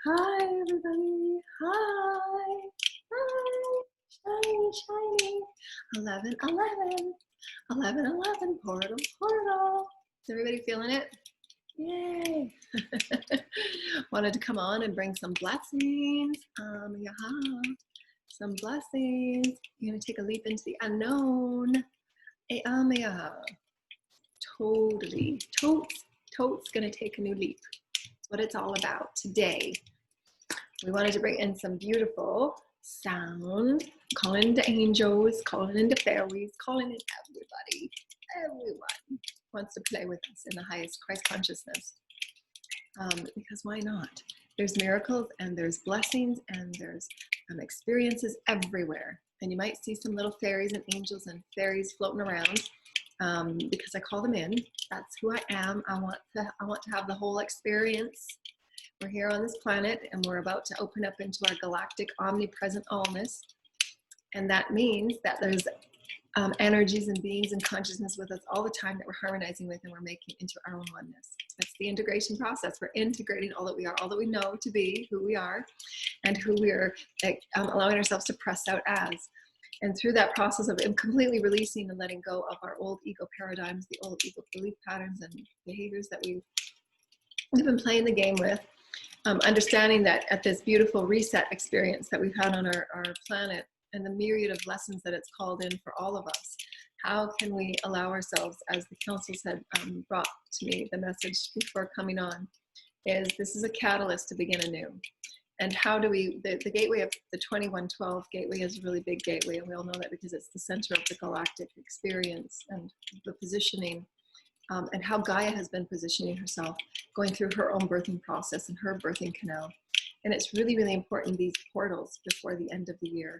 Hi, everybody. Hi. Hi. Shiny, shiny. 11, 11. 11, 11. Portal, portal. Is everybody feeling it? Yay. Wanted to come on and bring some blessings. Some blessings. You're going to take a leap into the unknown. Totally. Totes going to take a new leap. That's what it's all about today. We wanted to bring in some beautiful sound, calling into angels, calling into fairies, calling in everybody. Everyone wants to play with us in the highest Christ consciousness. Because why not? There's miracles and there's blessings and there's experiences everywhere. And you might see some little fairies and angels and fairies floating around because I call them in. That's who I am. I want to have the whole experience. We're here on this planet and we're about to open up into our galactic omnipresent allness. And that means that there's energies and beings and consciousness with us all the time that we're harmonizing with and we're making into our own oneness. That's the integration process. We're integrating all that we are, all that we know to be, who we are, and who we are allowing ourselves to press out as. And through that process of completely releasing and letting go of our old ego paradigms, the old ego belief patterns and behaviors that we've been playing the game with, understanding that at this beautiful reset experience that we've had on our planet and the myriad of lessons that it's called in for all of us, how can we allow ourselves, as the councils had brought to me the message before coming on, is this is a catalyst to begin anew. And how do we, the gateway of the 2112 gateway is a really big gateway, and we all know that because it's the center of the galactic experience and the positioning. And how Gaia has been positioning herself, going through her own birthing process and her birthing canal. And it's really, really important, these portals before the end of the year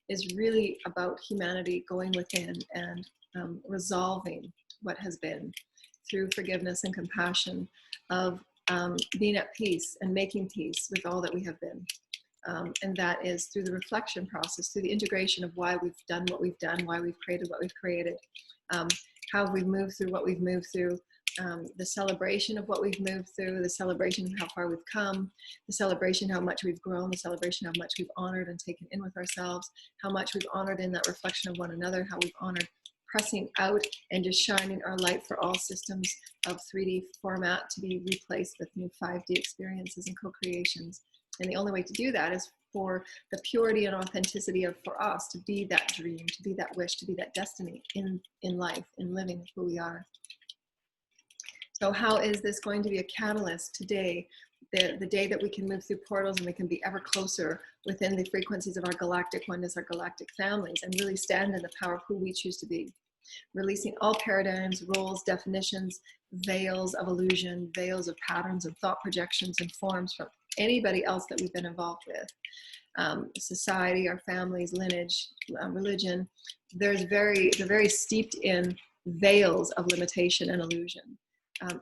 is really about humanity going within and resolving what has been through forgiveness and compassion, of being at peace and making peace with all that we have been. And that is through the reflection process, through the integration of why we've done what we've done, why we've created what we've created, how we've moved through what we've moved through, the celebration of what we've moved through, the celebration of how far we've come, the celebration of how much we've grown, the celebration of how much we've honored and taken in with ourselves, how much we've honored in that reflection of one another, how we've honored pressing out and just shining our light for all systems of 3D format to be replaced with new 5D experiences and co-creations. And the only way to do that is for the purity and authenticity of, for us to be that dream, to be that wish, to be that destiny in life, in living who we are. So how is this going to be a catalyst today, the day that we can move through portals and we can be ever closer within the frequencies of our galactic oneness, our galactic families, and really stand in the power of who we choose to be. Releasing all paradigms, roles, definitions, veils of illusion, veils of patterns and thought projections and forms from anybody else that we've been involved with. Society, our families, lineage, religion, they're very steeped in veils of limitation and illusion.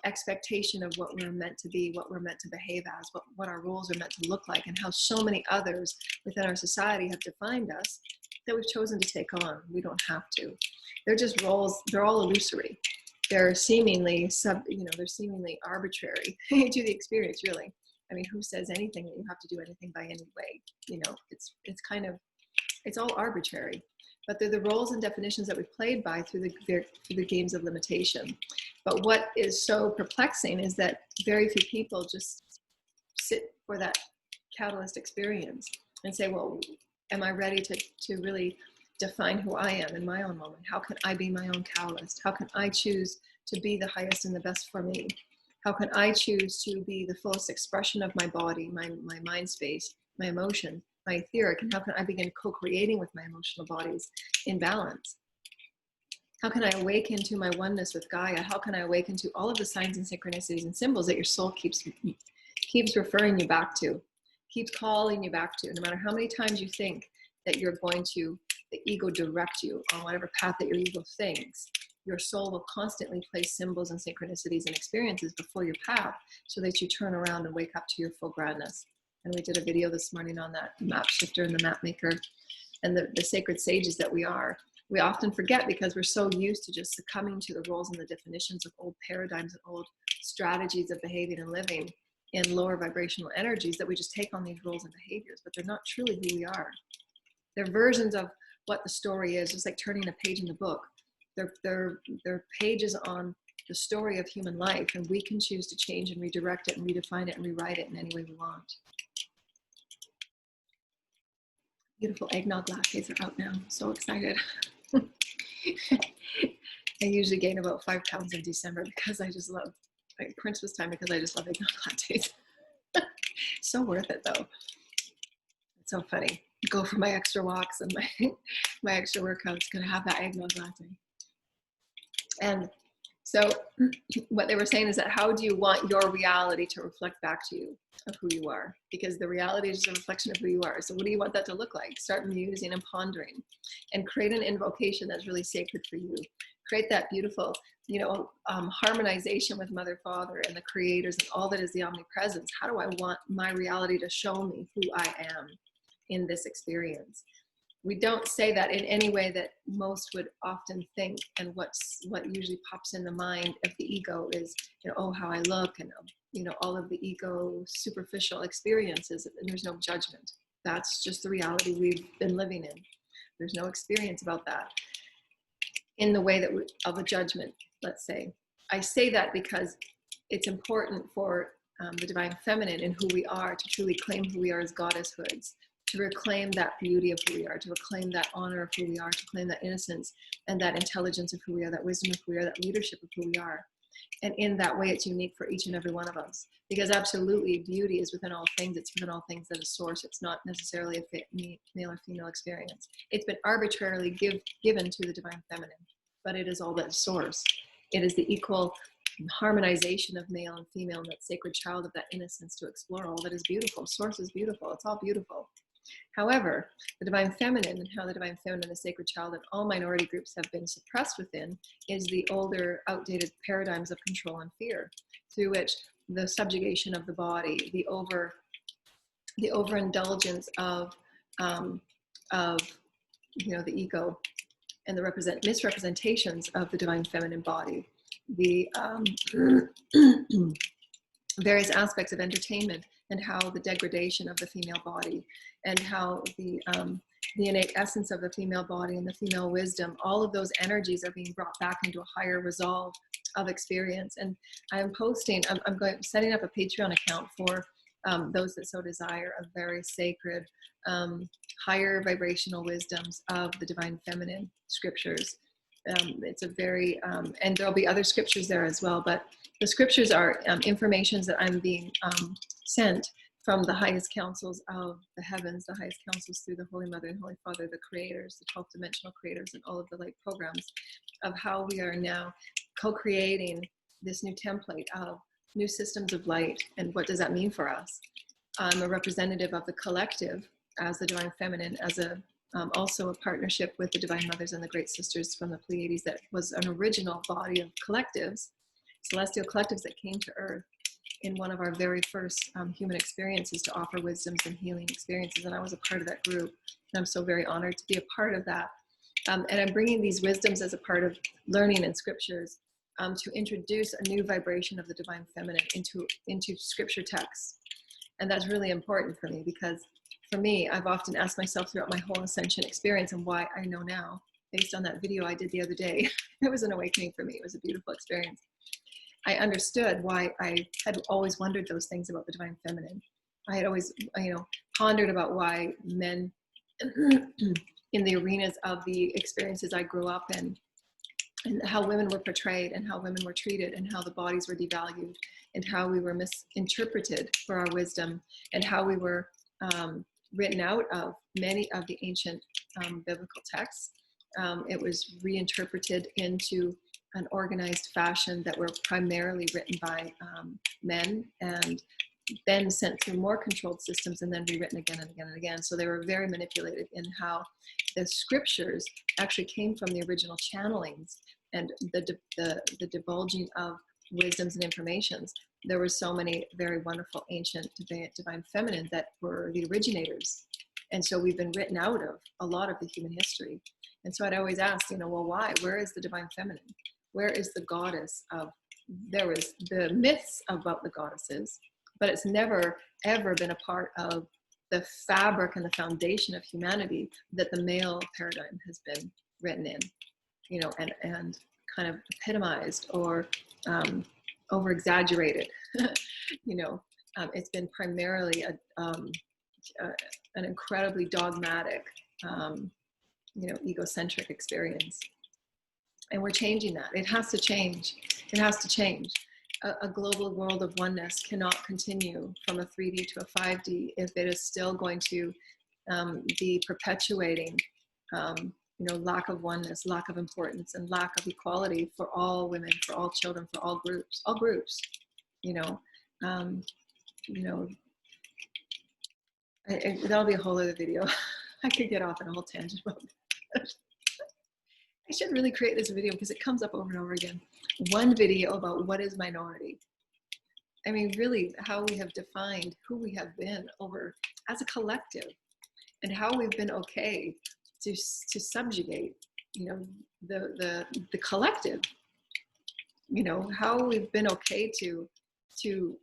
Expectation of what we're meant to be, what we're meant to behave as, what our roles are meant to look like, and how so many others within our society have defined us that we've chosen to take on. We don't have to. They're just roles, they're all illusory. They're seemingly they're seemingly arbitrary to the experience, really. I mean, who says anything that you have to do anything by any way? You know, it's all arbitrary. But they're the roles and definitions that we've played by through the games of limitation. But what is so perplexing is that very few people just sit for that catalyst experience and say, well, am I ready to really define who I am in my own moment? How can I be my own catalyst? How can I choose to be the highest and the best for me? How can I choose to be the fullest expression of my body, my mind space, my emotion, my etheric, and how can I begin co-creating with my emotional bodies in balance? How can I awaken to my oneness with Gaia? How can I awaken to all of the signs and synchronicities and symbols that your soul keeps referring you back to, keeps calling you back to? No matter how many times you think that you're going to, the ego direct you on whatever path that your ego thinks, your soul will constantly place symbols and synchronicities and experiences before your path so that you turn around and wake up to your full grandness. And we did a video this morning on that, the map shifter and the map maker and the sacred sages that we are. We often forget because we're so used to just succumbing to the roles and the definitions of old paradigms and old strategies of behaving and living in lower vibrational energies that we just take on these roles and behaviors, but they're not truly who we are. They're versions of what the story is, just like turning a page in the book. They're pages on the story of human life, and we can choose to change and redirect it and redefine it and rewrite it in any way we want. Beautiful eggnog lattes are out now. I'm so excited. I usually gain about 5 pounds in December because I just love, like Christmas time, because I just love eggnog lattes. So worth it though. It's so funny. Go for my extra walks and my extra workouts, gonna have that eggnog latte. And so what they were saying is that how do you want your reality to reflect back to you of who you are? Because the reality is a reflection of who you are. So what do you want that to look like? Start musing and pondering and create an invocation that's really sacred for you. Create that beautiful, harmonization with Mother, Father, and the creators and all that is the omnipresence. How do I want my reality to show me who I am in this experience? We don't say that in any way that most would often think, and what usually pops in the mind of the ego is, oh, how I look, and all of the ego superficial experiences, and there's no judgment. That's just the reality we've been living in. There's no experience about that in the way that of a judgment, let's say. I say that because it's important for the divine feminine and who we are to truly claim who we are as goddesshoods, to reclaim that beauty of who we are, to reclaim that honor of who we are, to claim that innocence and that intelligence of who we are, that wisdom of who we are, that leadership of who we are. And in that way, it's unique for each and every one of us. Because absolutely, beauty is within all things. It's within all things at a source. It's not necessarily a male or female experience. It's been arbitrarily given to the divine feminine, but it is all that source. It is the equal harmonization of male and female and that sacred child of that innocence to explore all that is beautiful. Source is beautiful. It's all beautiful. However, the divine feminine and how the divine feminine, the sacred child, and all minority groups have been suppressed within is the older, outdated paradigms of control and fear, through which the subjugation of the body, the overindulgence of the ego, and the misrepresentations of the divine feminine body, the various aspects of entertainment, and how the degradation of the female body, and how the innate essence of the female body and the female wisdom, all of those energies are being brought back into a higher resolve of experience. And I'm setting up a Patreon account for those that so desire, of very sacred, higher vibrational wisdoms of the divine feminine scriptures. It's a very, and there'll be other scriptures there as well, but the scriptures are informations that I'm being sent from the highest councils of the heavens, the highest councils through the Holy Mother and Holy Father, the creators, the 12th dimensional creators, and all of the light programs, of how we are now co-creating this new template of new systems of light. And what does that mean for us? I'm a representative of the collective as the divine feminine, as also a partnership with the divine mothers and the great sisters from the Pleiades, that was an original body of collectives, celestial collectives, that came to earth in one of our very first human experiences to offer wisdoms and healing experiences. And I was a part of that group. And I'm so very honored to be a part of that. And I'm bringing these wisdoms as a part of learning in scriptures to introduce a new vibration of the divine feminine into scripture texts. And that's really important for me, because for me, I've often asked myself throughout my whole ascension experience, and why I know now, based on that video I did the other day, it was an awakening for me. It was a beautiful experience. I understood why I had always wondered those things about the divine feminine. I had always, pondered about why men in the arenas of the experiences I grew up in, and how women were portrayed, and how women were treated, and how the bodies were devalued, and how we were misinterpreted for our wisdom, and how we were written out of many of the ancient biblical texts. It was reinterpreted into an organized fashion that were primarily written by men, and then sent through more controlled systems, and then rewritten again and again and again. So they were very manipulated in how the scriptures actually came from the original channelings and the divulging of wisdoms and informations. There were so many very wonderful ancient divine feminine that were the originators. And so we've been written out of a lot of the human history. And so I'd always ask, well, why? Where is the divine feminine? Where is the goddess of, there was the myths about the goddesses, but it's never, ever been a part of the fabric and the foundation of humanity that the male paradigm has been written in, you know, and kind of epitomized or over exaggerated. You know, it's been primarily an incredibly dogmatic, you know, egocentric experience. And we're changing that. It has to change. It has to change. A global world of oneness cannot continue from a 3D to a 5D if it is still going to be perpetuating, you know, lack of oneness, lack of importance, and lack of equality for all women, for all children, for all groups. You know, that'll be a whole other video. I could get off on a whole tangent about that. I should really create this video because it comes up over and over again. One video about what is minority. I mean, really, how we have defined who we have been over as a collective, and how we've been okay to subjugate, you know, the collective. You know, how we've been okay to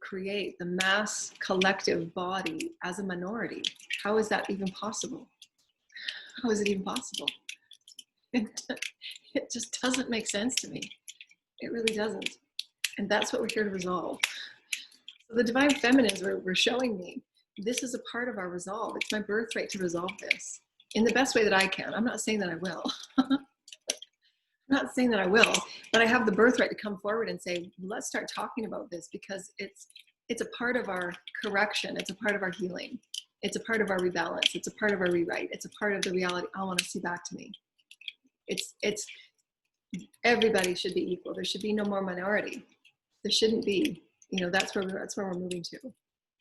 create the mass collective body as a minority. How is that even possible? How is it even possible? It just doesn't make sense to me. It really doesn't. And that's what we're here to resolve. So the divine feminines were showing me this is a part of our resolve. It's my birthright to resolve this in the best way that I can. I'm not saying that I will. I'm not saying that I will, but I have the birthright to come forward and say, let's start talking about this, because it's a part of our correction. It's a part of our healing. It's a part of our rebalance. It's a part of our rewrite. It's a part of the reality I want to see back to me. It's everybody should be equal. There should be no more minority. There shouldn't be. You know, that's where we're moving to.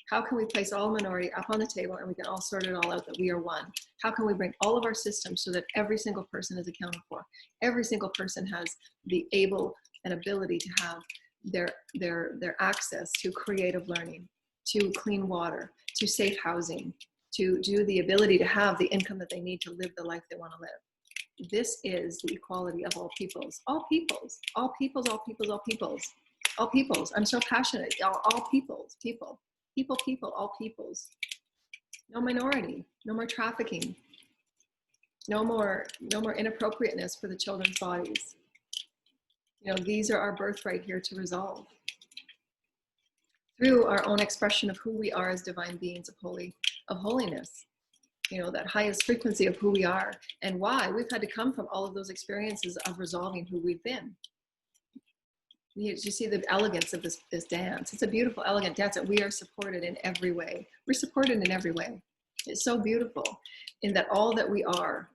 How can we place all minority up on the table and we can all sort it all out that we are one? How can we bring all of our systems so that every single person is accounted for? Every single person has the able and ability to have their access to creative learning, to clean water, to safe housing, to do the ability to have the income that they need to live the life they want to live. This is the equality of all peoples. All peoples, all peoples, all peoples, all peoples, all peoples. I'm so passionate. All peoples, people, all peoples. No minority, no more trafficking, no more inappropriateness for the children's bodies. You know, these are our birthright here to resolve through our own expression of who we are as divine beings of holiness. You know, that highest frequency of who we are and why we've had to come from all of those experiences of resolving who we've been. You see the elegance of this dance. It's a beautiful, elegant dance, and we are supported in every way. We're supported in every way. It's so beautiful in that all that we are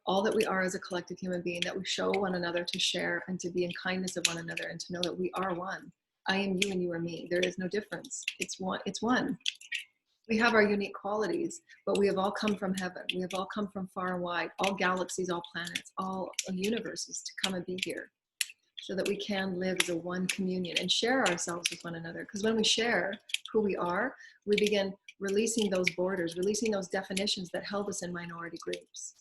as a collective human being, that we show one another to share and to be in kindness of one another and to know that we are one. I am you and you are me. There is no difference. It's one. It's one. We have our unique qualities, but we have all come from heaven. We have all come from far and wide, all galaxies, all planets, all universes to come and be here so that we can live as a one communion and share ourselves with one another. Because when we share who we are, we begin releasing those borders, releasing those definitions that held us in minority groups.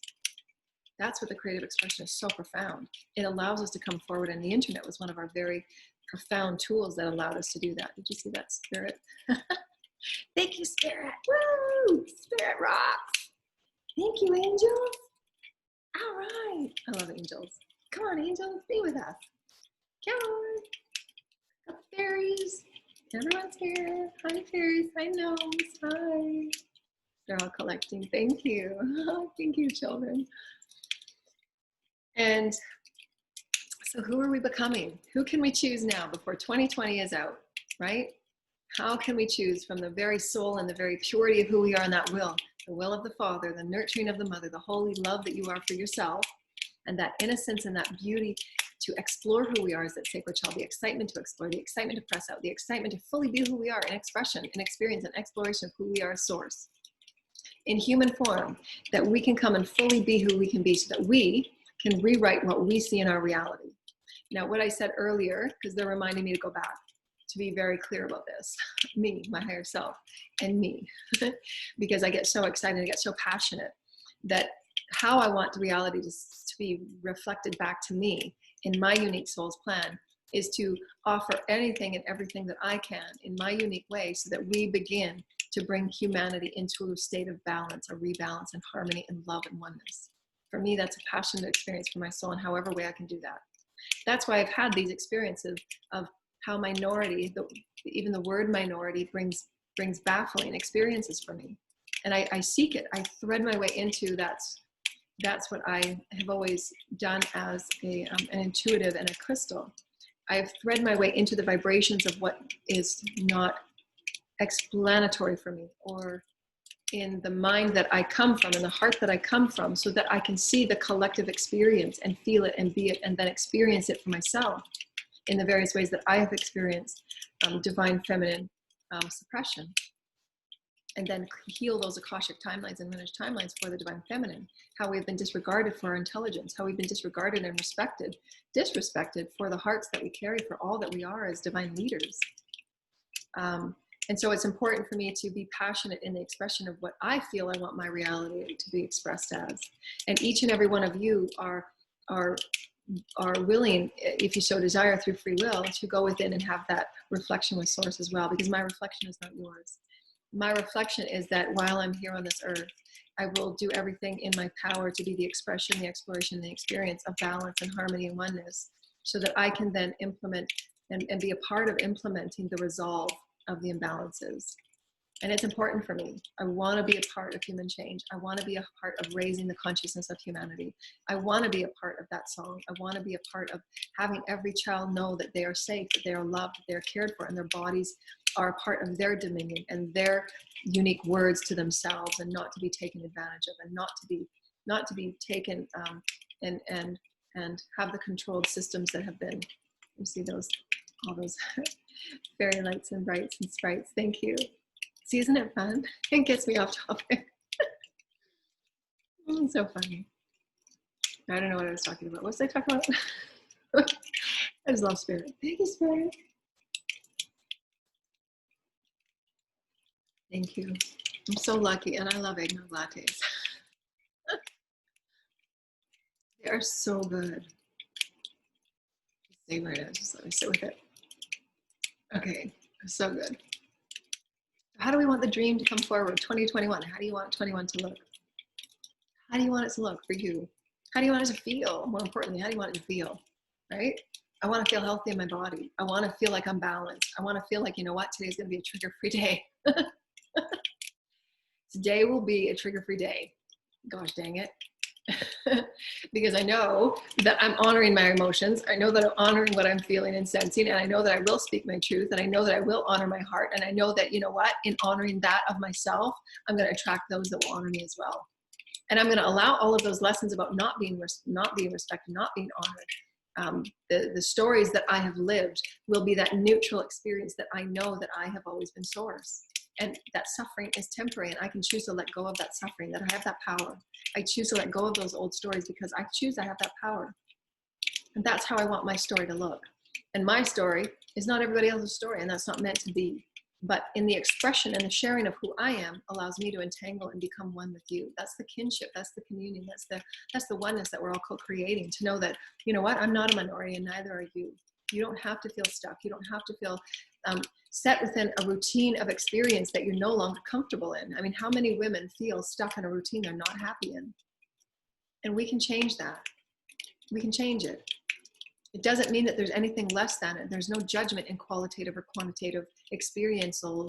That's what the creative expression is so profound. It allows us to come forward, and the internet was one of our very profound tools that allowed us to do that. Did you see that, Spirit? Thank you, Spirit. Woo! Spirit rocks. Thank you, angels. All right. I love angels. Come on, angels, be with us. Come on. Got the fairies. Everyone's here. Hi, fairies. Hi, gnomes. Hi. They're all collecting. Thank you. Thank you, children. And so who are we becoming? Who can we choose now before 2020 is out, right? How can we choose from the very soul and the very purity of who we are in that will? The will of the Father, the nurturing of the Mother, the holy love that you are for yourself, and that innocence and that beauty to explore who we are as that sacred child, the excitement to explore, the excitement to press out, the excitement to fully be who we are in expression, in experience, and exploration of who we are as source. In human form, that we can come and fully be who we can be so that we can rewrite what we see in our reality. Now, what I said earlier, because they're reminding me to go back, to be very clear about this, me, my higher self, and me, because I get so excited, I get so passionate that how I want the reality to be reflected back to me in my unique soul's plan is to offer anything and everything that I can in my unique way so that we begin to bring humanity into a state of balance, a rebalance and harmony and love and oneness. For me, that's a passionate experience for my soul, and however way I can do that. That's why I've had these experiences of how minority, even the word minority brings baffling experiences for me. And I seek it, I thread my way into that's what I have always done as an intuitive and a crystal. I've thread my way into the vibrations of what is not explanatory for me, or in the mind that I come from, in the heart that I come from, so that I can see the collective experience and feel it and be it, and then experience it for myself in the various ways that I have experienced divine feminine suppression. And then heal those Akashic timelines and lineage timelines for the divine feminine, how we've been disregarded for our intelligence, how we've been disregarded and disrespected for the hearts that we carry, for all that we are as divine leaders. And so it's important for me to be passionate in the expression of what I feel I want my reality to be expressed as. And each and every one of you are willing, if you so desire through free will, to go within and have that reflection with Source as well, because my reflection is not yours. My reflection is that while I'm here on this earth, I will do everything in my power to be the expression, the exploration, the experience of balance and harmony and oneness, so that I can then implement and be a part of implementing the resolve of the imbalances. And it's important for me. I want to be a part of human change. I want to be a part of raising the consciousness of humanity. I want to be a part of that song. I want to be a part of having every child know that they are safe, that they are loved, that they are cared for, and their bodies are a part of their dominion and their unique words to themselves, and not to be taken advantage of, and not to be taken and have the controlled systems that have been. You see all those fairy lights and brights and sprites. Thank you. See, isn't it fun? It gets me off topic. It's so funny. I don't know what I was talking about. What was I talking about? I just love Spirit. Thank you, Spirit. Thank you. I'm so lucky, and I love eggnog lattes. They are so good. Stay right now. Just let me sit with it. Okay, so good. How do we want the dream to come forward? 2021. How do you want 21 to look? How do you want it to look for you? How do you want it to feel? More importantly, how do you want it to feel? Right? I want to feel healthy in my body. I want to feel like I'm balanced. I want to feel like, you know what, today's going to be a trigger-free day. Today will be a trigger-free day. Gosh dang it. Because I know that I'm honoring my emotions. I know that I'm honoring what I'm feeling and sensing. And I know that I will speak my truth. And I know that I will honor my heart. And I know that, you know what, in honoring that of myself, I'm going to attract those that will honor me as well. And I'm going to allow all of those lessons about not being respected, not being honored. The stories that I have lived will be that neutral experience that I know that I have always been Source. And that suffering is temporary, and I can choose to let go of that suffering, that I have that power. I choose to let go of those old stories because I choose I have that power. And that's how I want my story to look. And my story is not everybody else's story, and that's not meant to be. But in the expression and the sharing of who I am allows me to entangle and become one with you. That's the kinship, that's the communion, that's the oneness that we're all co-creating, to know that, you know what, I'm not a minority and neither are you. You don't have to feel stuck. You don't have to feel set within a routine of experience that you're no longer comfortable in. I mean, how many women feel stuck in a routine they're not happy in? And we can change that. We can change it. It doesn't mean that there's anything less than it. There's no judgment in qualitative or quantitative experiential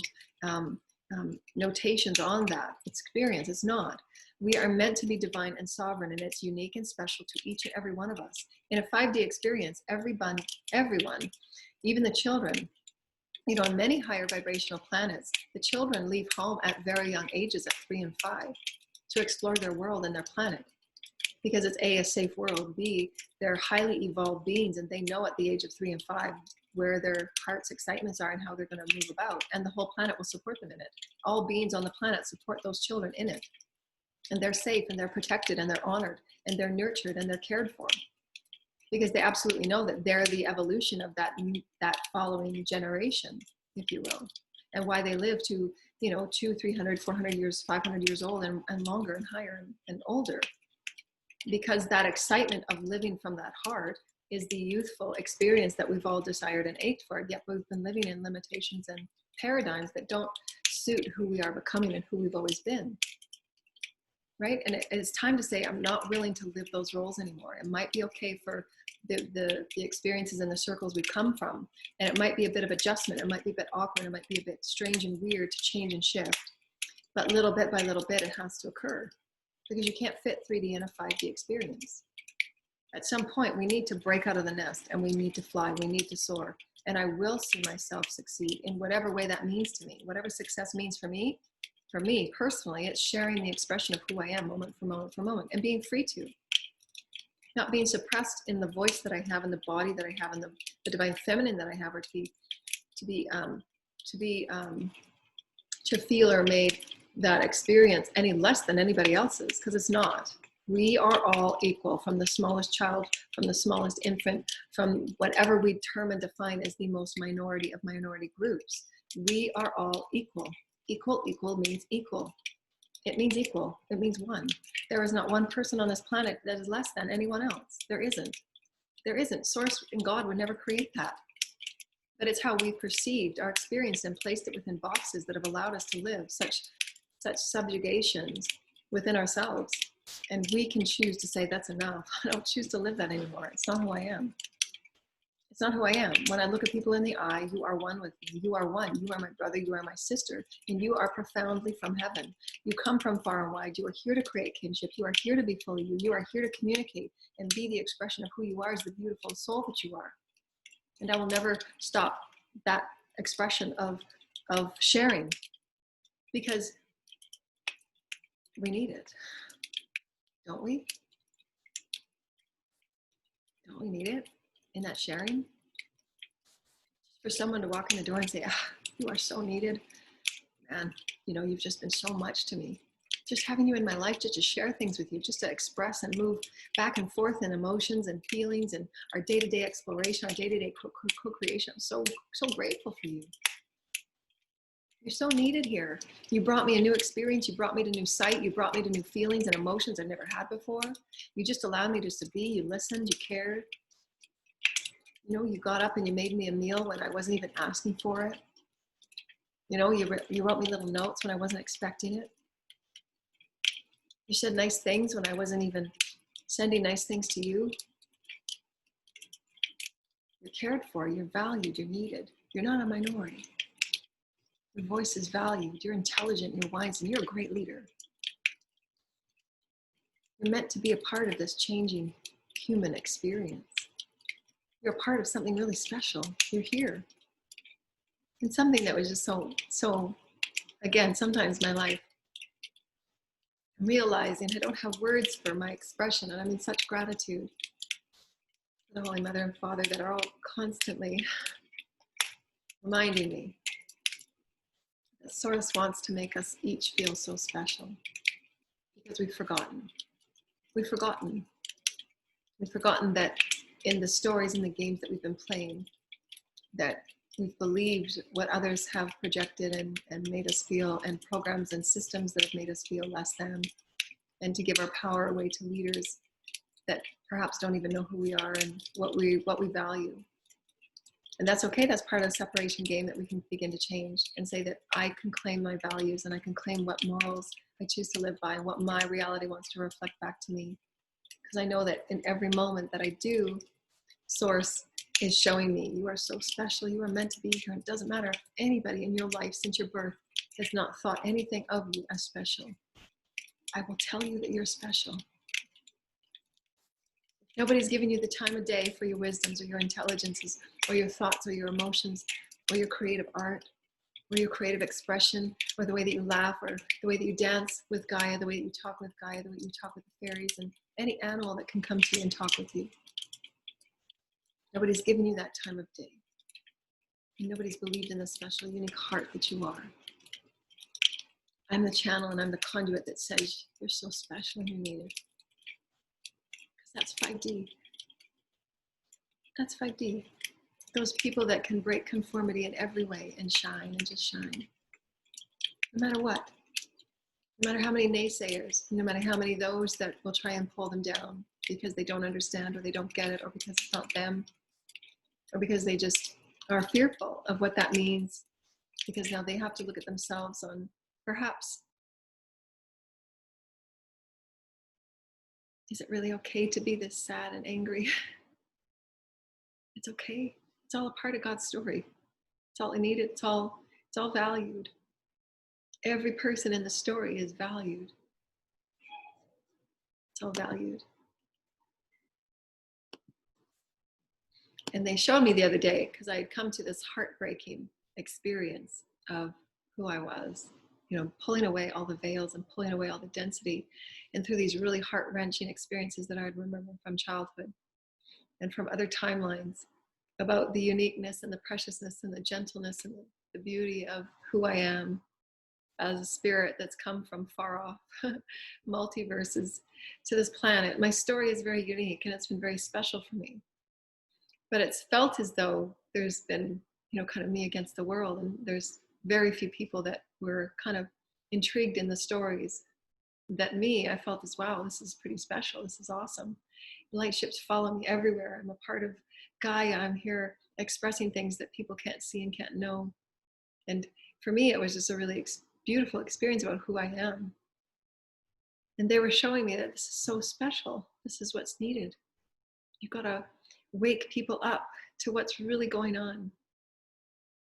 notations on that experience. It's not. We are meant to be divine and sovereign, and it's unique and special to each and every one of us. In a 5D experience, everyone, even the children, you know, on many higher vibrational planets, the children leave home at very young ages, at 3 and 5, to explore their world and their planet. Because it's A, a safe world, B, they're highly evolved beings, and they know at the age of 3 and 5 where their heart's excitements are and how they're going to move about, and the whole planet will support them in it. All beings on the planet support those children in it, and they're safe, and they're protected, and they're honored, and they're nurtured, and they're cared for, because they absolutely know that they're the evolution of that following generation, if you will, and why they live to, you know, 200, 300, 400 years, 500 years old, and longer, and higher, and older. Because that excitement of living from that heart is the youthful experience that we've all desired and ached for, yet we've been living in limitations and paradigms that don't suit who we are becoming and who we've always been. Right? And it's time to say, I'm not willing to live those roles anymore. It might be okay for the experiences and the circles we've come from. And it might be a bit of adjustment. It might be a bit awkward. It might be a bit strange and weird to change and shift. But little bit by little bit, it has to occur. Because you can't fit 3D in a 5D experience. At some point, we need to break out of the nest and we need to fly. We need to soar. And I will see myself succeed in whatever way that means to me. Whatever success means for me personally, it's sharing the expression of who I am moment for moment for moment and being free to. Not being suppressed in the voice that I have and the body that I have and the divine feminine that I have, or to feel or made that experience any less than anybody else's, because it's not. We are all equal, from the smallest child, from the smallest infant, from whatever we term and define as the most minority of minority groups. We are all equal. Equal means equal. It means equal. It means one. There is not one person on this planet that is less than anyone else. There isn't. There isn't. Source and God would never create that. But it's how we perceived our experience and placed it within boxes that have allowed us to live such subjugations within ourselves. And we can choose to say, that's enough. I don't choose to live that anymore. It's not who I am. It's not who I am. When I look at people in the eye, you are one with me. You are one. You are my brother. You are my sister. And you are profoundly from heaven. You come from far and wide. You are here to create kinship. You are here to be fully you. You are here to communicate and be the expression of who you are as the beautiful soul that you are. And I will never stop that expression of sharing, because we need it. Don't we? Don't we need it in that sharing? For someone to walk in the door and say, you are so needed. Man, you've just been so much to me. Just having you in my life, just to share things with you, just to express and move back and forth in emotions and feelings and our day-to-day exploration, our day-to-day co-creation. I'm so grateful for you. You're so needed here. You brought me a new experience. You brought me to new sight. You brought me to new feelings and emotions I've never had before. You just allowed me just to be. You listened. You cared. You got up and you made me a meal when I wasn't even asking for it. You wrote me little notes when I wasn't expecting it. You said nice things when I wasn't even sending nice things to you. You're cared for. You're valued. You're needed. You're not a minority. Your voice is valued. You're intelligent. You're wise. And you're a great leader. You're meant to be a part of this changing human experience. You're a part of something really special. You're here. And something that was just so, again, sometimes my life, I'm realizing I don't have words for my expression, and I'm in such gratitude for the Holy Mother and Father that are all constantly reminding me that Source wants to make us each feel so special, because we've forgotten. We've forgotten. We've forgotten that in the stories and the games that we've been playing, that we've believed what others have projected and made us feel, and programs and systems that have made us feel less than, and to give our power away to leaders that perhaps don't even know who we are and what we value. And that's okay. That's part of the separation game that we can begin to change and say that I can claim my values and I can claim what morals I choose to live by and what my reality wants to reflect back to me. Because I know that in every moment that I do, Source is showing me, you are so special. You are meant to be here. It doesn't matter if anybody in your life since your birth has not thought anything of you as special. I will tell you that you're special. Nobody's giving you the time of day for your wisdoms or your intelligences or your thoughts or your emotions or your creative art or your creative expression or the way that you laugh or the way that you dance with Gaia, the way that you talk with Gaia, the way you talk with the fairies and any animal that can come to you and talk with you. Nobody's given you that time of day. And nobody's believed in the special, unique heart that you are. I'm the channel and I'm the conduit that says you're so special and you're needed. Because that's 5D. That's 5D. Those people that can break conformity in every way and shine and just shine. No matter what. No matter how many naysayers, no matter how many those that will try and pull them down. because they don't understand, or they don't get it, or because it's not them, or because they just are fearful of what that means, because now they have to look at themselves on, perhaps, is it really okay to be this sad and angry? It's okay. It's all a part of God's story. It's all needed. It's all valued. Every person in the story is valued. It's all valued. And they showed me the other day, because I had come to this heartbreaking experience of who I was, you know, pulling away all the veils and pulling away all the density, and through these really heart-wrenching experiences that I would remember from childhood and from other timelines, about the uniqueness and the preciousness and the gentleness and the beauty of who I am as a spirit that's come from far off multiverses to this planet. My story is very unique, and it's been very special for me. But it's felt as though there's been, you know, kind of me against the world, and there's very few people that were kind of intrigued in the stories that me. I felt as, wow, this is pretty special. This is awesome. Light ships follow me everywhere. I'm a part of Gaia. I'm here expressing things that people can't see and can't know. And for me, it was just a really beautiful experience about who I am. And they were showing me that this is so special. This is what's needed. You've got to wake people up to what's really going on.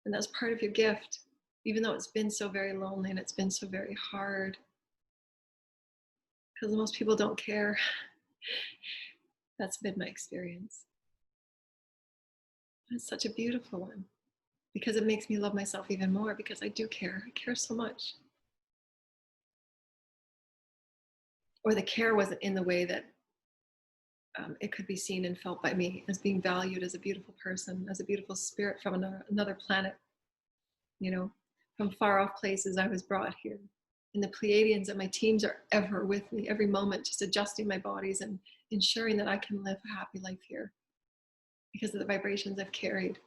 And that's part of your gift, even though it's been so very lonely and it's been so very hard, because most people don't care. That's been my experience. It's such a beautiful one, because it makes me love myself even more, because I do care. I care so much. Or the care wasn't in the way that it could be seen and felt by me as being valued as a beautiful person, as a beautiful spirit from another planet. You know, from far off places, I was brought here. And the Pleiadians and my teams are ever with me, every moment, just adjusting my bodies and ensuring that I can live a happy life here, because of the vibrations I've carried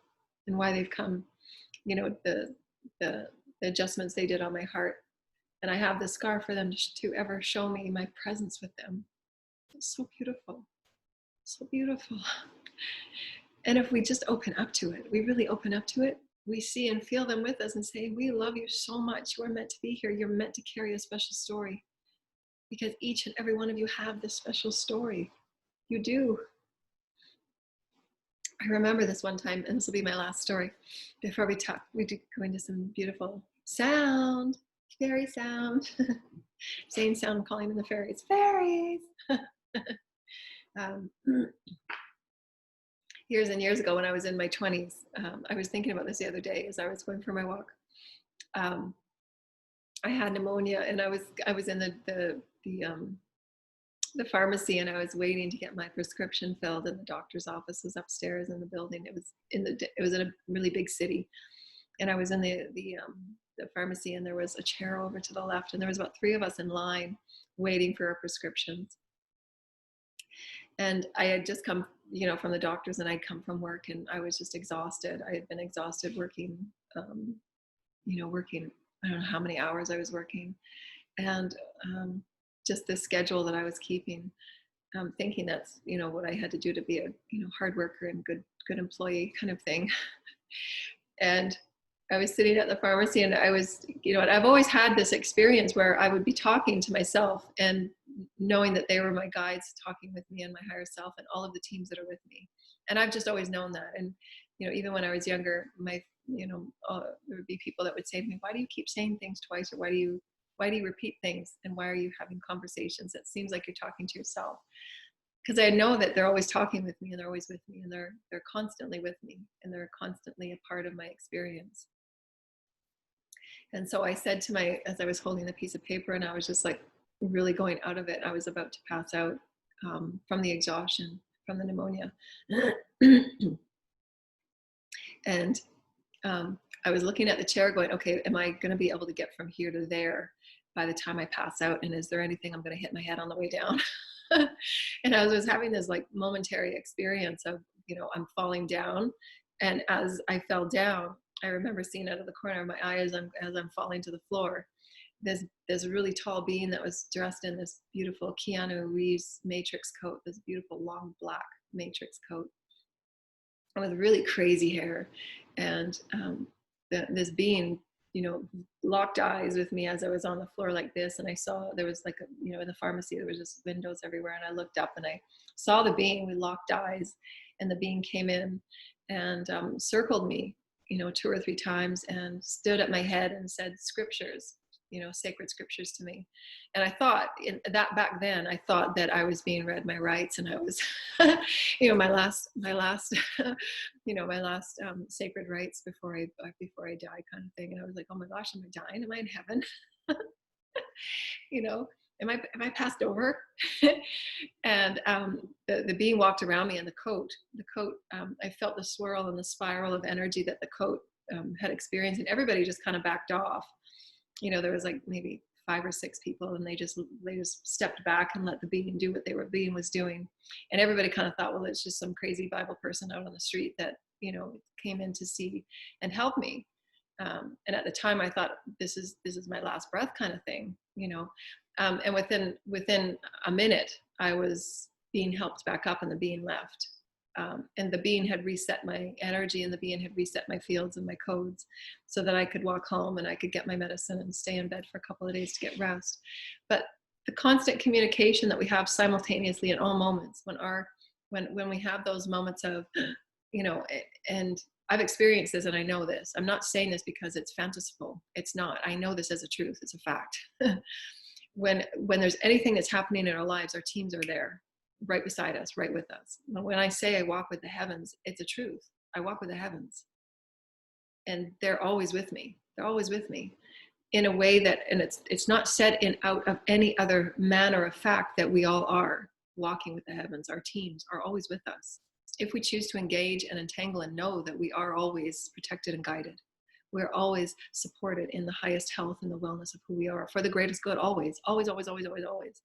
and why they've come. You know, the adjustments they did on my heart. And I have the scar for them to ever show me my presence with them. It's so beautiful. So beautiful. And if we just open up to it, we really open up to it, we see and feel them with us and say, we love you so much. You are meant to be here. You're meant to carry a special story, because each and every one of you have this special story. You do. I remember this one time, and this will be my last story before we talk. We do go into some beautiful sound, fairy sound. Same sound I'm calling in the fairies. Fairies. Years and years ago, when I was in my 20s, I was thinking about this the other day as I was going for my walk. I had pneumonia, and I was in the pharmacy, and I was waiting to get my prescription filled, and the doctor's office was upstairs in the building. It was in a really big city, and I was in the pharmacy, and there was a chair over to the left, and there was about 3 of us in line waiting for our prescriptions. And I had just come, you know, from the doctors, and I'd come from work, and I was just exhausted. I had been exhausted working, you know, I don't know how many hours I was working, and just the schedule that I was keeping, thinking that's, you know, what I had to do to be a, you know, hard worker and good employee kind of thing. And I was sitting at the pharmacy, and I was, you know, and I've always had this experience where I would be talking to myself and knowing that they were my guides talking with me and my higher self and all of the teams that are with me. And I've just always known that. And, you know, even when I was younger, there would be people that would say to me, why do you keep saying things twice? Or why do you repeat things? And why are you having conversations? It seems like you're talking to yourself. Because I know that they're always talking with me, and they're always with me, and they're constantly with me, and they're constantly a part of my experience. And so I said to as I was holding the piece of paper, and I was just like really going out of it, I was about to pass out from the exhaustion, from the pneumonia. And I was looking at the chair going, okay, am I going to be able to get from here to there by the time I pass out? And is there anything I'm going to hit my head on the way down? And I was having this like momentary experience of, you know, I'm falling down. And as I fell down, I remember seeing out of the corner of my eye as I'm falling to the floor, there's a really tall being that was dressed in this beautiful Keanu Reeves matrix coat, this beautiful long black matrix coat, with really crazy hair. And this being, locked eyes with me as I was on the floor like this. And I saw there was like, in the pharmacy, there was just windows everywhere. And I looked up and I saw the being. We locked eyes, and the being came in and circled me, 2 or 3 times, and stood at my head and said scriptures, sacred scriptures to me. And I thought back then, I thought that I was being read my rights, and I was, my last, my last sacred rites before I die, kind of thing. And I was like, oh my gosh, am I dying? Am I in heaven? Am I passed over? And the being walked around me, and the coat, I felt the swirl and the spiral of energy that the coat had experienced, and everybody just kind of backed off. There was like maybe 5 or 6 people, and they just stepped back and let the being do what being was doing. And everybody kind of thought, well, it's just some crazy Bible person out on the street that, came in to see and help me. And at the time I thought, this is my last breath kind of thing, and within a minute I was being helped back up, and the being left. And the being had reset my energy, and the being had reset my fields and my codes, so that I could walk home and I could get my medicine and stay in bed for a couple of days to get rest. But the constant communication that we have simultaneously in all moments, when we have those moments of, and I've experienced this, and I know this. I'm not saying this because it's fanciful. It's not. I know this as a truth. It's a fact. When there's anything that's happening in our lives, our teams are there, right beside us, right with us. When I say I walk with the heavens, it's a truth. I walk with the heavens, and they're always with me. They're always with me in a way that, and it's not said in out of any other manner of fact, that we all are walking with the heavens. Our teams are always with us. If we choose to engage and entangle and know that we are always protected and guided, we're always supported in the highest health and the wellness of who we are, for the greatest good, always, always, always, always, always, always.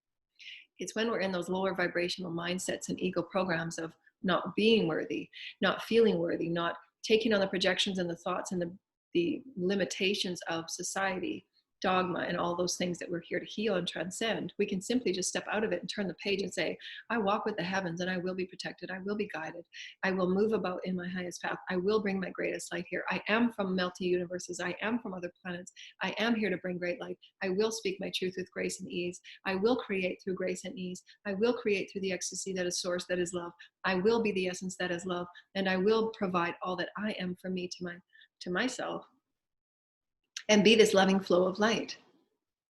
It's when we're in those lower vibrational mindsets and ego programs of not being worthy, not feeling worthy, not taking on the projections and the thoughts and the limitations of society, dogma, and all those things that we're here to heal and transcend. We can simply just step out of it and turn the page and say, I walk with the heavens, and I will be protected. I will be guided. I will move about in my highest path. I will bring my greatest light here. I am from multi universes. I am from other planets. I am here to bring great light. I will speak my truth with grace and ease. I will create through grace and ease. I will create through the ecstasy that is source, that is love. I will be the essence that is love. And I will provide all that I am for me to myself, and be this loving flow of light.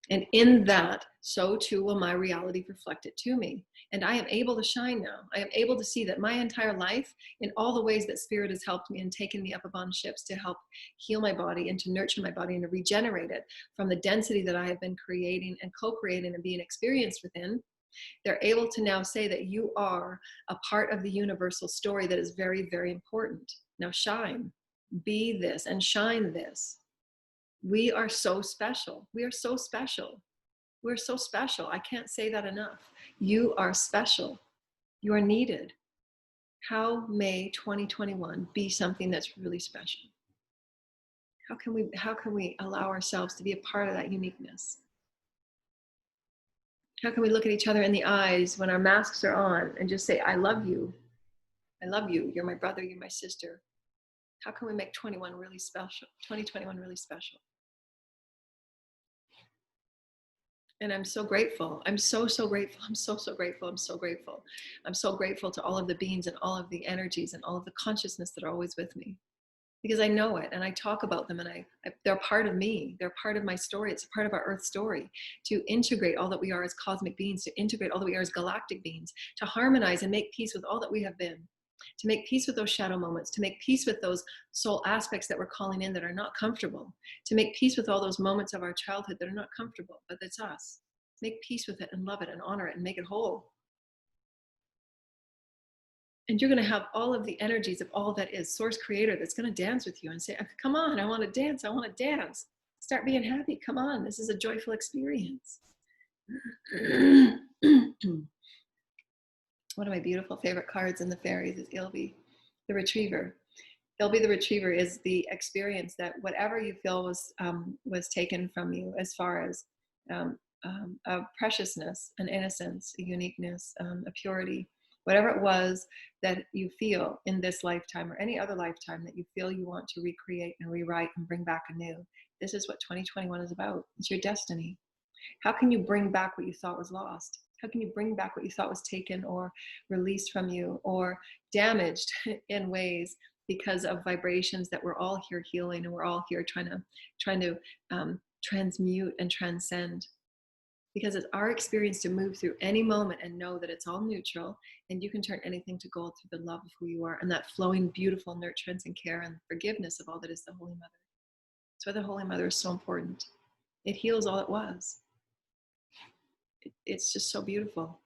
And in that, so too will my reality reflect it to me. And I am able to shine now. I am able to see that my entire life, in all the ways that Spirit has helped me and taken me up upon ships to help heal my body and to nurture my body and to regenerate it from the density that I have been creating and co-creating and being experienced within, they're able to now say that you are a part of the universal story that is very, very important. Now shine, be this, and shine this. We are so special. We are so special. We're so special. I can't say that enough. You are special. You are needed. How may 2021 be something that's really special? How can we allow ourselves to be a part of that uniqueness? How can we look at each other in the eyes when our masks are on and just say, I love you. I love you. You're my brother. You're my sister. How can we make 2021 really special? And I'm so grateful. I'm so grateful. I'm so grateful. I'm so grateful. I'm so grateful to all of the beings and all of the energies and all of the consciousness that are always with me, because I know it and I talk about them, and they're part of me. They're part of my story. It's a part of our earth story, to integrate all that we are as cosmic beings, to integrate all that we are as galactic beings, to harmonize and make peace with all that we have been, to make peace with those shadow moments, to make peace with those soul aspects that we're calling in that are not comfortable, to make peace with all those moments of our childhood that are not comfortable, but that's us. Make peace with it and love it and honor it and make it whole. And you're going to have all of the energies of all that is source creator that's going to dance with you and say, come on, I want to dance. I want to dance. Start being happy. Come on. This is a joyful experience. One of my beautiful favorite cards in the fairies is Ilby, the retriever. Ilby the retriever is the experience that whatever you feel was taken from you, as far as a preciousness, an innocence, a uniqueness, a purity, whatever it was that you feel in this lifetime or any other lifetime that you feel you want to recreate and rewrite and bring back anew. This is what 2021 is about. It's your destiny. How can you bring back what you thought was lost? How can you bring back what you thought was taken or released from you or damaged in ways because of vibrations that we're all here healing, and we're all here trying to transmute and transcend? Because it's our experience to move through any moment and know that it's all neutral, and you can turn anything to gold through the love of who you are and that flowing, beautiful nurturance and care and forgiveness of all that is the Holy Mother. That's why the Holy Mother is so important. It heals all it was. It's just so beautiful.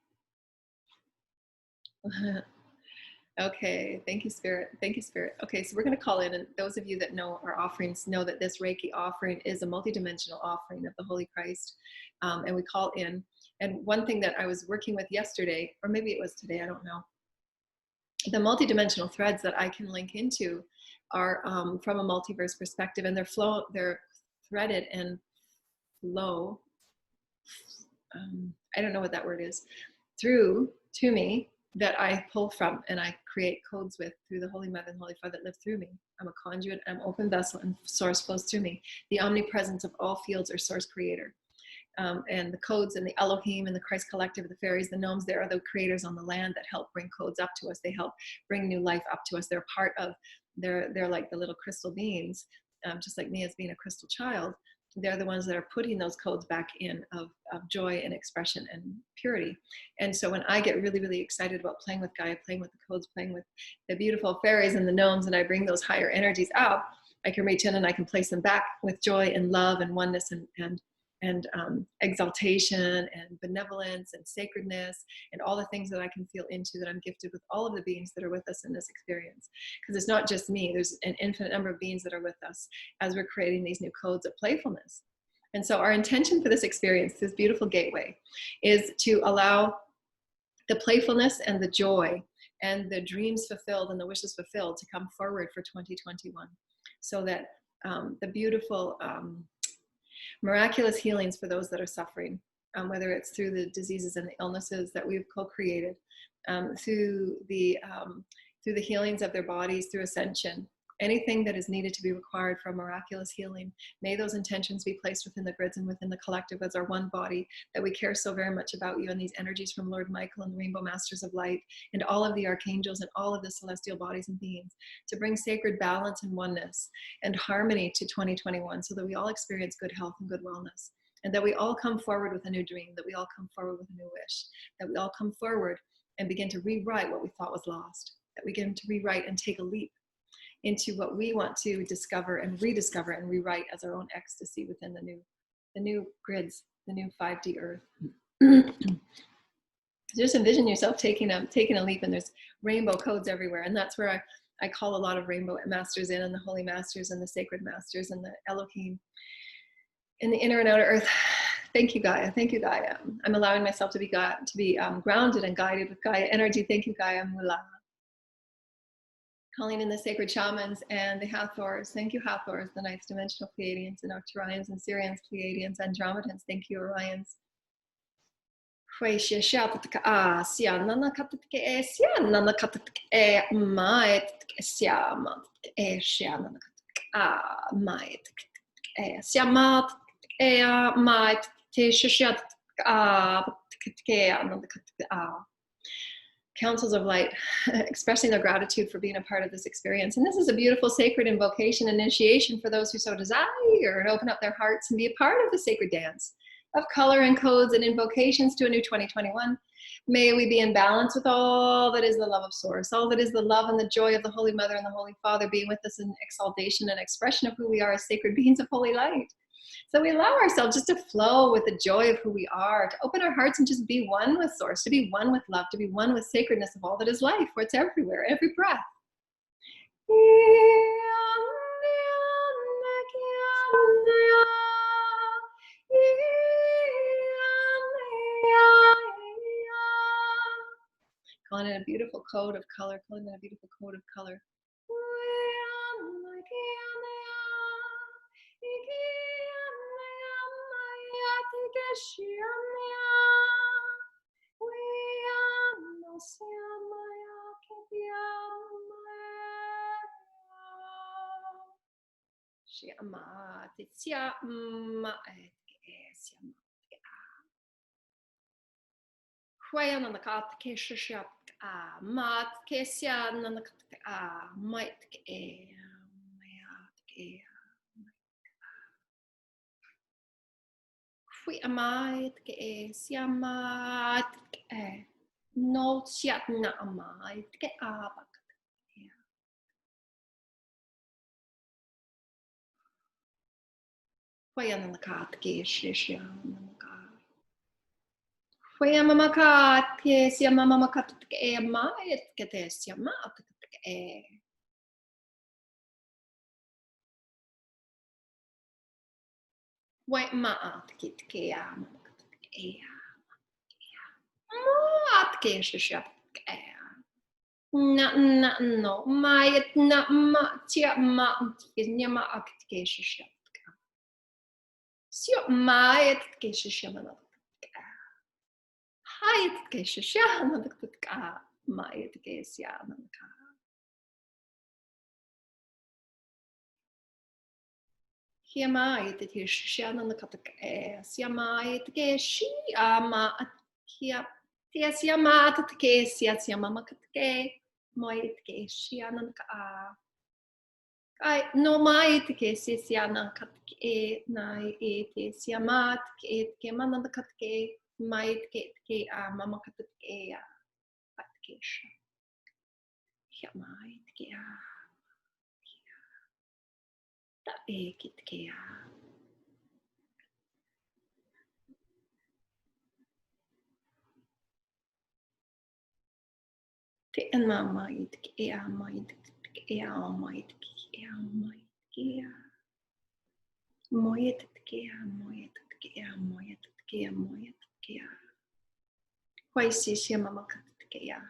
Okay, thank you, Spirit. Thank you, Spirit. Okay, so we're going to call in, and those of you that know our offerings know that this Reiki offering is a multidimensional offering of the Holy Christ, and we call in. And one thing that I was working with yesterday, or maybe it was today, I don't know, the multidimensional threads that I can link into are from a multiverse perspective, and they're threaded and flow. I don't know what that word is, through to me, that I pull from and I create codes with through the Holy Mother and Holy Father that live through me. I'm a conduit, I'm an open vessel, and source flows through me. The omnipresence of all fields are source creator. And the codes and the Elohim and the Christ collective, the fairies, the gnomes, they are the creators on the land that help bring codes up to us. They help bring new life up to us. They're part of, they're like the little crystal beings, just like me as being a crystal child. They're the ones that are putting those codes back in of joy and expression and purity. And so when I get really, really excited about playing with Gaia, playing with the codes, playing with the beautiful fairies and the gnomes, and I bring those higher energies out, I can reach in and I can place them back with joy and love and oneness and exaltation and benevolence and sacredness and all the things that I can feel into, that I'm gifted with all of the beings that are with us in this experience. Because it's not just me, there's an infinite number of beings that are with us as we're creating these new codes of playfulness. And so our intention for this experience, this beautiful gateway, is to allow the playfulness and the joy and the dreams fulfilled and the wishes fulfilled to come forward for 2021, so that the beautiful miraculous healings for those that are suffering, whether it's through the diseases and the illnesses that we've co-created, through the healings of their bodies, through ascension, anything that is needed to be required for miraculous healing. May those intentions be placed within the grids and within the collective as our one body, that we care so very much about you and these energies from Lord Michael and the Rainbow Masters of Light and all of the archangels and all of the celestial bodies and beings, to bring sacred balance and oneness and harmony to 2021, so that we all experience good health and good wellness, and that we all come forward with a new dream, that we all come forward with a new wish, that we all come forward and begin to rewrite what we thought was lost, that we begin to rewrite and take a leap into what we want to discover and rediscover and rewrite as our own ecstasy within the new grids, the new 5D earth. Just envision yourself taking a leap, and there's rainbow codes everywhere, and that's where I call a lot of rainbow masters in, and the holy masters and the sacred masters and the Elohim in the inner and outer earth. Thank you, Gaia. Thank you, Gaia. I'm allowing myself to be grounded and guided with Gaia energy. Thank you, Gaia. Mula. Calling in the sacred shamans and the Hathors. Thank you, Hathors, the ninth dimensional Pleiadians and Arcturians and Sirians, Pleiadians, Andromedans. Thank you, Orions. Councils of light expressing their gratitude for being a part of this experience. And this is a beautiful sacred invocation initiation for those who so desire and open up their hearts and be a part of the sacred dance of color and codes and invocations to a new 2021. May we be in balance with all that is the love of Source, all that is the love and the joy of the Holy Mother and the Holy Father being with us in exaltation and expression of who we are as sacred beings of holy light. So we allow ourselves just to flow with the joy of who we are, to open our hearts and just be one with Source, to be one with love, to be one with sacredness of all that is life, where it's everywhere, every breath. Calling in a beautiful code of color, calling in a beautiful code of color. Siama te siama etke siama te a. Hwayan on the cat ke shishap a mat ke sian on the cat a might ke mayat ke. Hwi amait ke siama ke. No siat na amait ke a bak. Hwayan on the cat ke shishan on the cat. Hwaya mama kat ke siama mama kat ke amait ke te siama ke. Wait maat kit ke a mama kat ke a. Maat ke shishat ke a. Na no mayat na ma tia ma ke nyama akt ke shishat. Sio mayat ke shishama. Hayat ke shishama ka mayat ke siama ka. Hiamai te te shishana na kataka e siamai te ke shi ama hia te siama te ke siama makatake mai te ke shiana ka a ai no mai te ke siana katake e nai e te siama te ke mana na katake mai te ke a mama katake a katake shi hiamai te ke a ta e ki te ke a. Te ana mai te ke a mai te ke a mai te ke a mai te ke a moe te ke a moe te ke a moe te ke a moe te ke a wai si mama ka te ke a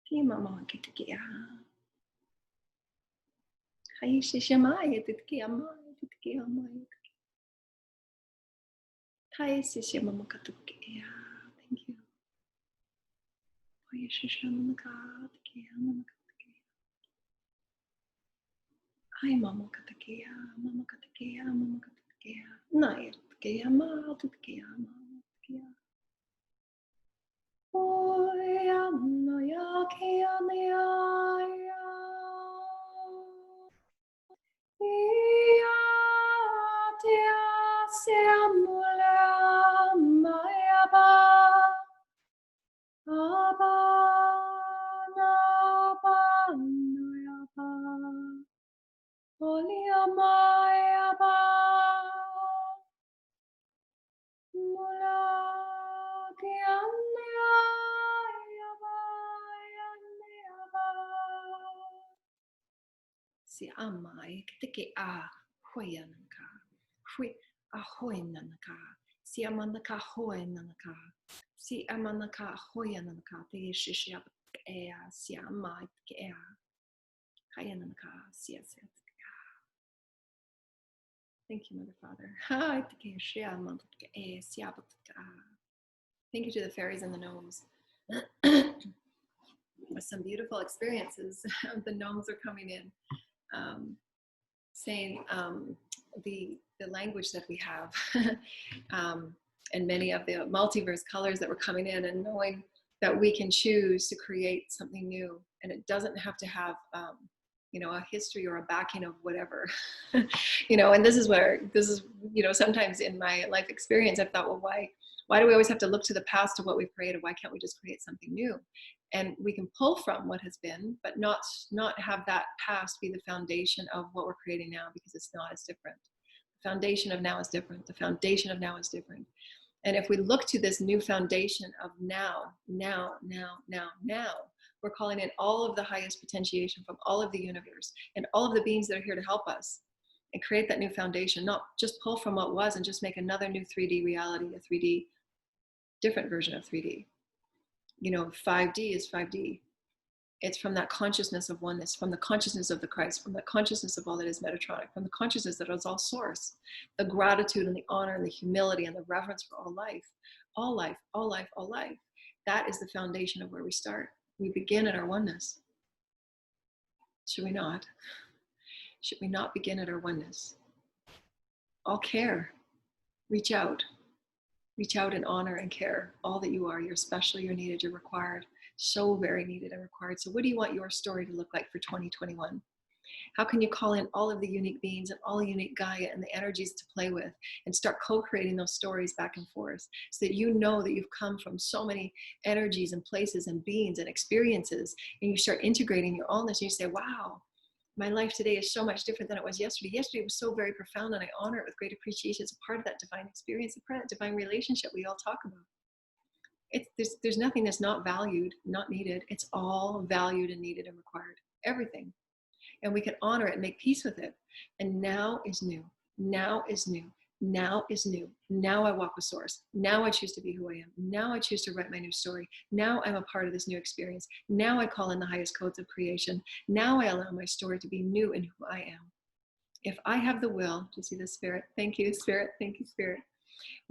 ti mama ki te ke a hai si mai te ke a mai te ke a mai tai si mama ka te ke a. Thank you. Wai si mama ka te ke a mama ka te ke a. Ai mama ka te ke a mama ka te ke a mama ka te ke a nai te ke a ma te ke a ma te ke a. Oi anna ya ke ane aia. Ia te ase amule amaya ba. Aba na ba no ya ba. Oli amaya ba. Mula ke ane aia ba ane aba. Si amai te ke a hoia nanaka. Hui a hoi nanaka. Si amanaka hoi nanaka. Si amanaka hoia nanaka. Te e shishi ap e a si amai ke e a. Haya nanaka si a si a. Thank you, Mother Father. Ha te ke shi amanaka ke e si a. Thank you to the fairies and the gnomes. Some beautiful experiences. The gnomes are coming in. Saying the language that we have and many of the multiverse colors that were coming in, and knowing that we can choose to create something new, and it doesn't have to have a history or a backing of whatever. And this is sometimes in my life experience I've thought, well, why do we always have to look to the past of what we've created? Why can't we just create something new? And we can pull from what has been, but not have that past be the foundation of what we're creating now, because it's not as different. The foundation of now is different. The foundation of now is different. And if we look to this new foundation of now, we're calling in all of the highest potentiation from all of the universe and all of the beings that are here to help us and create that new foundation, not just pull from what was and just make another new 3D reality, a 3D, different version of 3D. 5D is 5D. It's from that consciousness of oneness, from the consciousness of the Christ, from the consciousness of all that is Metatronic, from the consciousness that is all source, the gratitude and the honor and the humility and the reverence for all life, all life, all life, all life. That is the foundation of where we start. We begin at our oneness. Should we not? should we not begin at our oneness? All care. Reach out. Reach out and honor and care all that you are. You're special, you're needed, you're required. So very needed and required. So what do you want your story to look like for 2021? How can you call in all of the unique beings and all the unique Gaia and the energies to play with and start co-creating those stories back and forth so that you know that you've come from so many energies and places and beings and experiences, and you start integrating your allness and you say, wow, my life today is so much different than it was yesterday. Yesterday was so very profound, and I honor it with great appreciation. It's a part of that divine experience, a part of that divine relationship we all talk about. There's nothing that's not valued, not needed. It's all valued and needed and required. Everything. And we can honor it and make peace with it. And now is new. Now is new. Now is new. Now I walk with Source. Now I choose to be who I am. Now I choose to write my new story. Now I'm a part of this new experience. Now I call in the highest codes of creation. Now I allow my story to be new in who I am. If I have the will to see the Spirit, thank you, Spirit. Thank you, Spirit.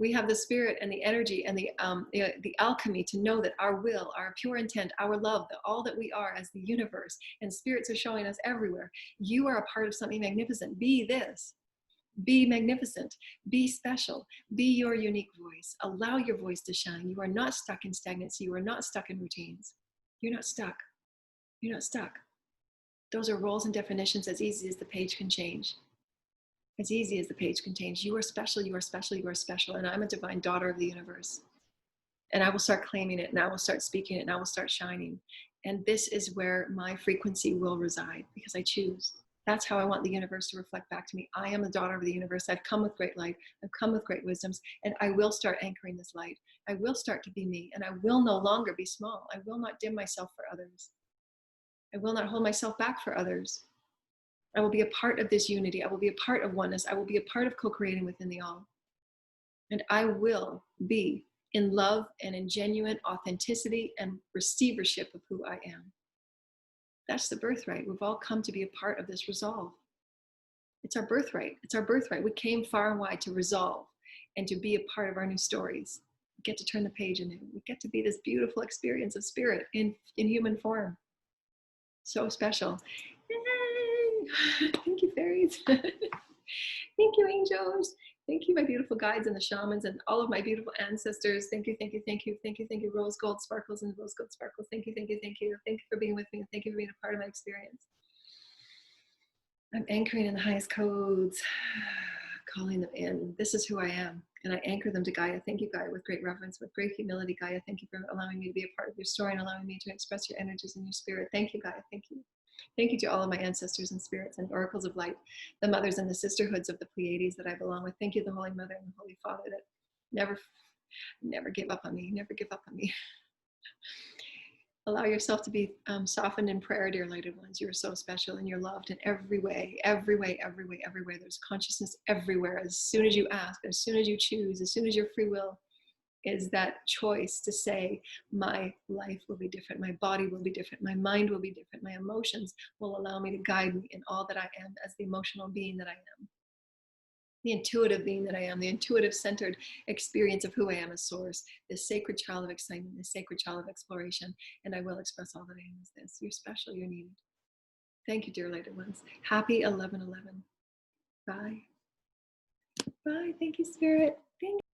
We have the spirit and the energy and the alchemy to know that our will, our pure intent, our love, all that we are as the universe and spirits are showing us everywhere. You are a part of something magnificent. Be this. Be magnificent. Be special. Be your unique voice. Allow your voice to shine. You are not stuck in stagnancy. You are not stuck in routines. You're not stuck. You're not stuck. Those are roles and definitions as easy as the page can change. As easy as the page can change. You are special, you are special, you are special. And I'm a divine daughter of the universe. And I will start claiming it, and I will start speaking it, and I will start shining. And this is where my frequency will reside, because I choose. That's how I want the universe to reflect back to me. I am a daughter of the universe. I've come with great light. I've come with great wisdoms, and I will start anchoring this light. I will start to be me, and I will no longer be small. I will not dim myself for others. I will not hold myself back for others. I will be a part of this unity. I will be a part of oneness. I will be a part of co-creating within the all. And I will be in love and in genuine authenticity and receivership of who I am. That's the birthright. We've all come to be a part of this resolve. It's our birthright. It's our birthright. We came far and wide to resolve and to be a part of our new stories. We get to turn the page anew. We get to be this beautiful experience of spirit in human form. So special. Yay! Thank you, fairies. Thank you, angels. Thank you, my beautiful guides and the shamans and all of my beautiful ancestors. Thank you, thank you, thank you, thank you, thank you, rose gold sparkles and rose gold sparkles. Thank you, thank you, thank you. Thank you for being with me, and thank you for being a part of my experience. I'm anchoring in the highest codes, calling them in. This is who I am, and I anchor them to Gaia. Thank you, Gaia, with great reverence, with great humility. Gaia, thank you for allowing me to be a part of your story and allowing me to express your energies and your spirit. Thank you, Gaia. Thank you. Thank you to all of my ancestors and spirits and oracles of light, the mothers and the sisterhoods of the Pleiades that I belong with. Thank you, the Holy Mother and the Holy Father, that never give up on me, never give up on me. Allow yourself to be softened in prayer, dear lighted ones. You are so special and you're loved in every way, every way, every way, every way. There's consciousness everywhere. As soon as you ask, as soon as you choose, as soon as your free will is that choice to say, my life will be different, my body will be different, my mind will be different, my emotions will allow me to guide me in all that I am as the emotional being that I am, the intuitive being that I am, the intuitive centered experience of who I am as Source, this sacred child of excitement, this sacred child of exploration, and I will express all that I am as this. You're special, you're needed. Thank you, dear lighted ones. Happy 11/11. Bye. Bye, thank you, Spirit.